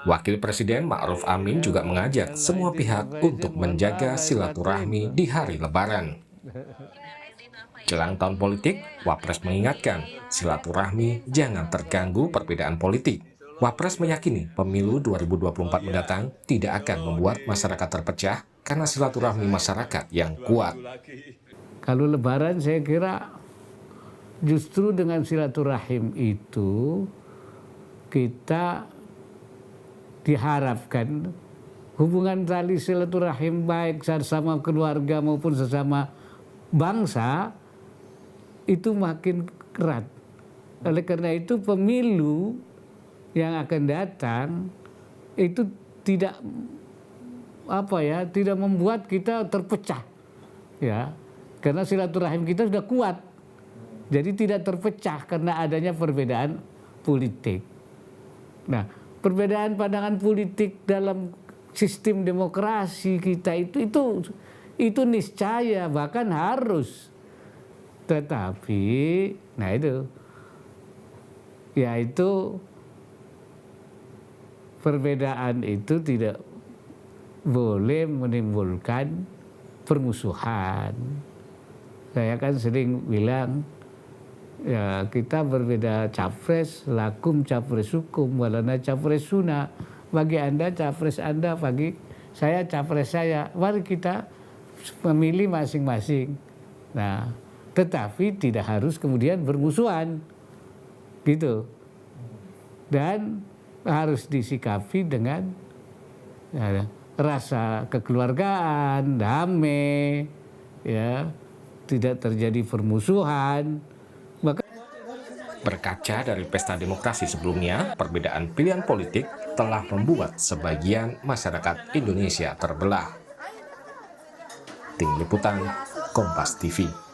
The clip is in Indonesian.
Wakil Presiden Ma'ruf Amin juga mengajak semua pihak untuk menjaga silaturahmi di hari Lebaran. Jelang tahun politik, Wapres mengingatkan silaturahmi jangan terganggu perbedaan politik. Wapres meyakini pemilu 2024 mendatang tidak akan membuat masyarakat terpecah karena silaturahmi masyarakat yang kuat. Kalau Lebaran saya kira justru dengan silaturahim itu kita diharapkan hubungan tali silaturahim baik sesama keluarga maupun sesama bangsa itu makin erat. Oleh karena itu pemilu yang akan datang itu tidak tidak membuat kita terpecah, ya, karena silaturahim kita sudah kuat. Jadi tidak terpecah karena adanya perbedaan politik. Nah, perbedaan pandangan politik dalam sistem demokrasi kita itu niscaya bahkan harus. Tetapi, nah itu, yaitu perbedaan itu tidak boleh menimbulkan permusuhan. Saya kan sering bilang, ya kita berbeda capres, lakum capres hukum, walana capres sunnah. Bagi Anda capres Anda, bagi saya capres saya. Mari kita memilih masing-masing. Nah, tetapi tidak harus kemudian bermusuhan, gitu. Dan harus disikapi dengan ya, rasa kekeluargaan, damai, ya, tidak terjadi permusuhan. Berkaca dari pesta demokrasi sebelumnya, perbedaan pilihan politik telah membuat sebagian masyarakat Indonesia terbelah. Tim Liputan, Kompas TV.